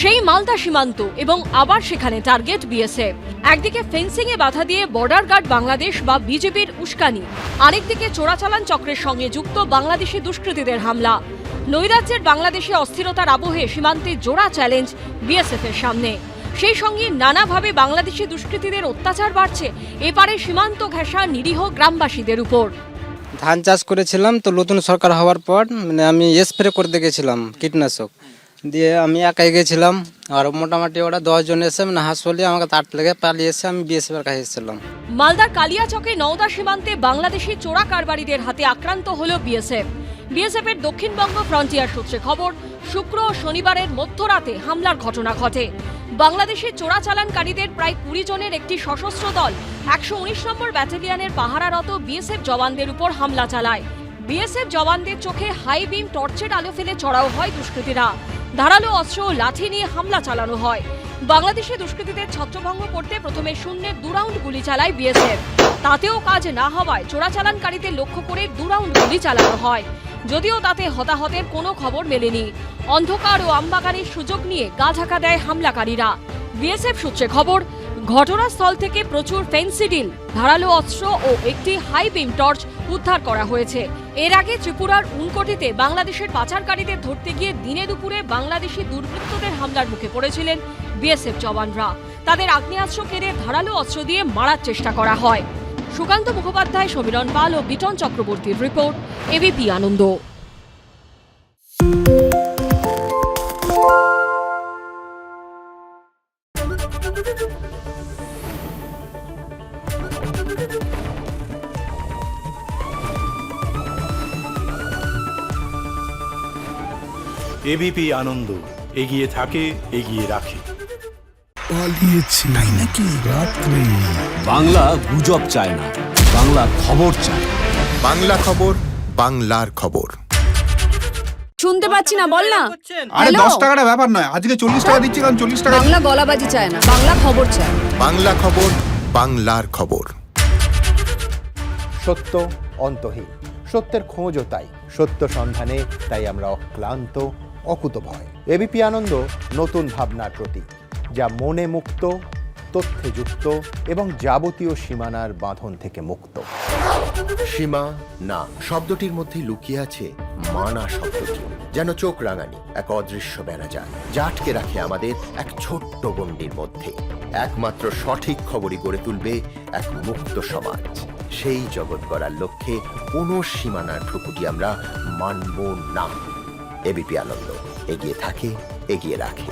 সেই মালদা সীমান্ত এবং আবার সেখানে টার্গেট বিএসএফ। একদিকে ফেন্সিং এ বাধা দিয়ে বর্ডার গার্ড বাংলাদেশ বা বিজেপির উস্কানি, আরেকদিকে চোরাচালান চক্রের সঙ্গে যুক্ত বাংলাদেশি দুষ্কৃতীদের হামলা। নৈরাজ্যের বাংলাদেশে অস্থিরতার আবহে সীমান্তে জোড়া চ্যালেঞ্জ বিএসএফ এর সামনে। সেই সঙ্গে নানাভাবে বাংলাদেশি দুষ্কৃতীদের অত্যাচার বাড়ছে এপারে সীমান্ত ঘেঁষা নিরীহ গ্রামবাসীদের উপর। ধান চাষ করেছিলাম, তো নতুন সরকার হওয়ার পর আমি স্প্রে করতে গেছিলাম কীটনাশক দিয়ে, আমি একাই গেছিলাম। আর মোটামুটি ওরা 10 জন এসে হাসপাতালে আমাকে তার লেগে পালিয়ে এসে আমি বিএসএফ এর কাছে এসেছিলাম। মালদার কালিয়াচকে নওদা সীমান্তে বাংলাদেশি চোরা কারবারিদের হাতে আক্রান্ত হলো বিএসএফ। বিএসএফ এর দক্ষিণবঙ্গ ফ্রন্টিয়ার সূত্রে খবর, শুক্র ও শনিবারের মধ্যরাতে হামলার ঘটনা ঘটে। বাংলাদেশি চোরাচালানকারীদের প্রায় 20 জনের একটি সশস্ত্র দল 119 নম্বর ব্যাটালিয়নের পাহারারত বিএসএফ জওয়ানদের উপর হামলা চালায়। বিএসএফ জওয়ানদের চোখে হাই বিম টর্চের আলো ফেলে চড়াও হয় দুষ্কৃতীরা। ধারালো অস্ত্র ও লাঠি নিয়ে হামলা চালানো হয়। বাংলাদেশি দুষ্কৃতীদের ছত্রভঙ্গ করতে প্রথমে শূন্যে 2 রাউন্ড গুলি চালায় বিএসএফ। তাতেও কাজ না হওয়ায় চোরাচালানকারীদের লক্ষ্য করে 2 রাউন্ড গুলি চালানো হয়, যদিও তাতে হতাহতের কোনো খবর মেলেনি। অন্ধকার ও আমবাগানের সুযোগ নিয়ে গা ঢাকা দেয় হামলাকারীরা। বিএসএফ সূত্রে খবর, ঘটনাস্থল থেকে প্রচুর ফেন্সিডিল, ধারালো অস্ত্র ও একটি হাই বিম টর্চ উদ্ধার করা হয়েছে। এর আগে ত্রিপুরার উনকোটিতে বাংলাদেশের পাচারকারীদের ধরতে গিয়ে দিনে দুপুরে বাংলাদেশি দুর্বৃত্তদের হামলার মুখে পড়েছিলেন বিএসএফ জওয়ানরা। তাদের আগ্নেয়াস্ত্র কেড়ে ধারালো অস্ত্র দিয়ে মারার চেষ্টা করা হয়। সুকান্ত মুখোপাধ্যায়, সমীরণ পাল ও বিটন চক্রবর্তীর রিপোর্ট, এবিপি আনন্দ। এবিপি আনন্দ, এগিয়ে থাকে, এগিয়ে রাখে। পালিয়েছি তাই নাকি? রাত্রে বাংলা গুজব চায় না, বাংলা খবর চায়। বাংলা খবর, বাংলার খবর। শুনতে পাচ্ছি না, বল না। আরে 10 টাকাটা ব্যাপার নয়, আজকে 40 টাকা দিচ্ছি, কারণ 40 টাকা। বাংলা গলাবাজি চায় না, বাংলা খবর চায়। বাংলা খবর, বাংলার খবর। সত্য অন্তহীন, সত্যের খোঁজও তাই, সত্য সন্ধানে তাই আমরা অক্লান্ত, অকুতভয়। এবিপি আনন্দ নতুন ভাবনার প্রতীক, যা মনে মুক্ত, তথ্যে যুক্ত এবং যাবতীয় সীমানার বাঁধন থেকে মুক্ত। সীমা না শব্দটির মধ্যে লুকিয়ে আছে মানা শব্দটি, যেন চোখ রাঙানি এক অদৃশ্য বেড়াজাল, যা আটকে রাখে আমাদের এক ছোট্ট গণ্ডির মধ্যে। একমাত্র সঠিক খবরই গড়ে তুলবে এক মুক্ত সমাজ। সেই জগৎ গড়ার লক্ষ্যে কোনো সীমানার ঠুকুটি আমরা মানব না। এবিপি আনন্দ, এগিয়ে থাকে, এগিয়ে রাখে।